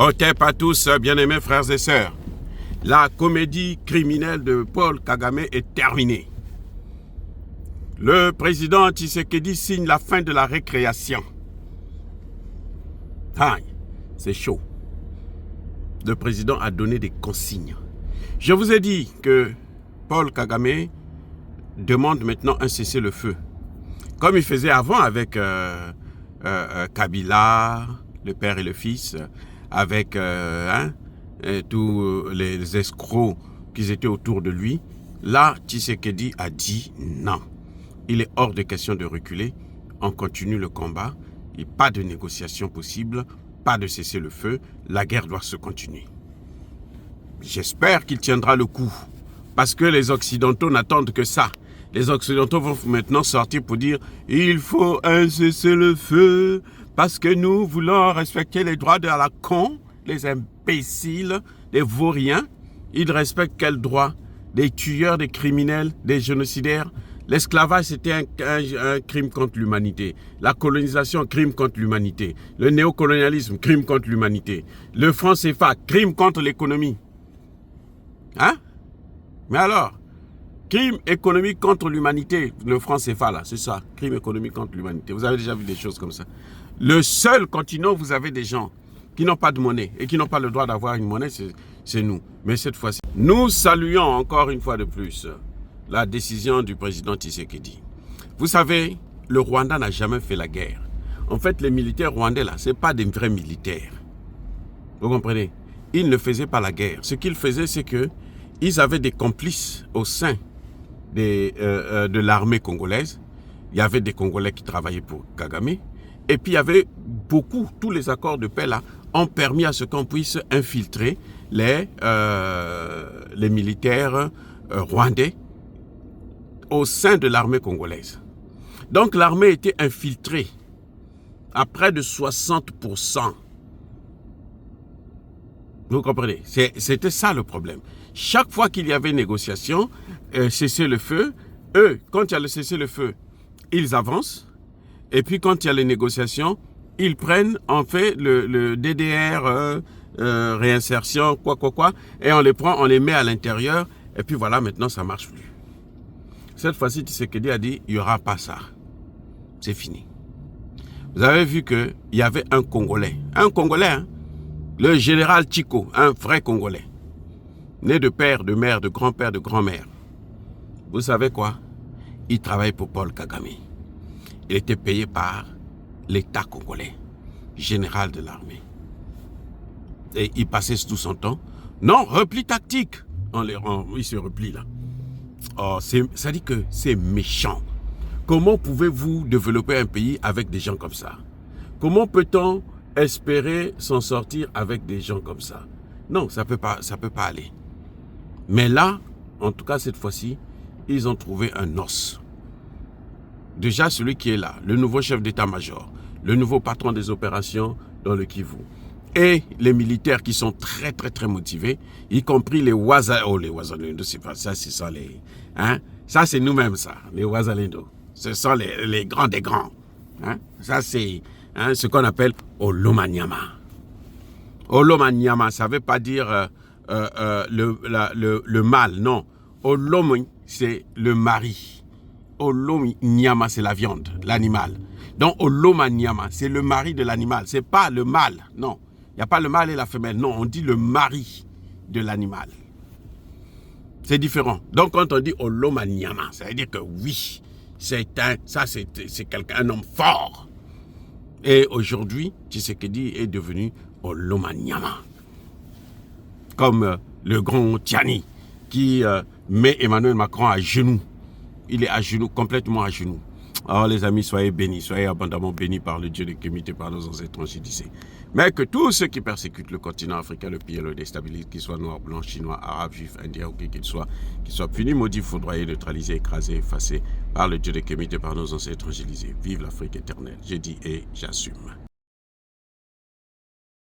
Otep à tous, bien-aimés frères et sœurs. La comédie criminelle de Paul Kagame est terminée. Le président Tshisekedi signe la fin de la récréation. Aïe, c'est chaud. Le président a donné des consignes. Je vous ai dit que Paul Kagame demande maintenant un cessez-le-feu. Comme il faisait avant avec Kabila, le père et le fils, avec tous les escrocs qui étaient autour de lui. Là, Tshisekedi a dit non. Il est hors de question de reculer. On continue le combat. Il n'y a pas de négociation possible, pas de cessez-le-feu. La guerre doit se continuer. J'espère qu'il tiendra le coup. Parce que les Occidentaux n'attendent que ça. Les Occidentaux vont maintenant sortir pour dire « Il faut un cessez-le-feu parce que nous voulons respecter les droits de la con, les imbéciles, les vauriens. Ils respectent quels droits? Des tueurs, des criminels, des génocidaires. L'esclavage, c'était un crime contre l'humanité. La colonisation, crime contre l'humanité. Le néocolonialisme, crime contre l'humanité. Le franc CFA, crime contre l'économie. Hein? Mais alors, crime économique contre l'humanité, le franc CFA là, c'est ça, crime économique contre l'humanité. Vous avez déjà vu des choses comme ça. Le seul continent où vous avez des gens qui n'ont pas de monnaie et qui n'ont pas le droit d'avoir une monnaie, c'est nous. Mais cette fois-ci, nous saluons encore une fois de plus la décision du président Tshisekedi. Vous savez, le Rwanda n'a jamais fait la guerre. En fait, les militaires rwandais là, ce n'est pas des vrais militaires. Vous comprenez? Ils ne faisaient pas la guerre. Ce qu'ils faisaient, c'est que ils avaient des complices au sein de l'armée congolaise. Il y avait des Congolais qui travaillaient pour Kagame. Et puis il y avait tous les accords de paix là ont permis à ce qu'on puisse infiltrer les militaires rwandais au sein de l'armée congolaise. Donc l'armée était infiltrée à près de 60%. Vous comprenez? C'était ça le problème. Chaque fois qu'il y avait négociation, cessez-le-feu, eux, quand il y a le cessez-le-feu, ils avancent. Et puis quand il y a les négociations, ils prennent en fait le DDR, réinsertion, quoi, et on les prend, on les met à l'intérieur, et puis voilà, maintenant ça ne marche plus. Cette fois-ci, Tshisekedi a dit, il n'y aura pas ça. C'est fini. Vous avez vu qu'il y avait un Congolais, hein, le général Chico, un vrai Congolais, né de père, de mère, de grand-père, de grand-mère. Vous savez quoi? Il travaille pour Paul Kagame. Il était payé par l'État congolais, général de l'armée. Et il passait tout son temps. Non, repli tactique. Il se replie là. Oh, ça dit que c'est méchant. Comment pouvez-vous développer un pays avec des gens comme ça? Comment peut-on espérer s'en sortir avec des gens comme ça? Non, ça peut pas aller. Mais là, en tout cas cette fois-ci, ils ont trouvé un os. Déjà celui qui est là, le nouveau chef d'état-major, le nouveau patron des opérations dans le Kivu, et les militaires qui sont très très très motivés, y compris les Wazalendo, c'est pas ça, c'est ça les, hein, ça c'est nous-mêmes ça, les Wazalendo, ce sont les grands des grands, hein, ça c'est ce qu'on appelle Olomanyama. Olomanyama, ça veut pas dire le mâle, non. Olomi, c'est le mari. Olomanyama, c'est la viande, l'animal. Donc, Olomanyama, c'est le mari de l'animal. C'est pas le mâle, non. Il n'y a pas le mâle et la femelle, non. On dit le mari de l'animal. C'est différent. Donc, quand on dit Olomanyama, ça veut dire que oui, c'est quelqu'un, un homme fort. Et aujourd'hui, Tshisekedi est devenu Olomanyama. Comme le grand Tiani qui met Emmanuel Macron à genoux. Il est à genoux, complètement à genoux. Alors les amis, soyez bénis, soyez abondamment bénis par le Dieu de Kémité, par nos ancêtres disait. Mais que tous ceux qui persécutent le continent africain, le pillent, le déstabilisent, qu'ils soient noirs, blancs, chinois, arabes, juifs, indiens ou qui qu'ils soient punis, maudits, foudroyés, neutralisés, écrasés, effacés par le Dieu de Kémité, par nos ancêtres. Vive l'Afrique éternelle. J'ai dit et j'assume.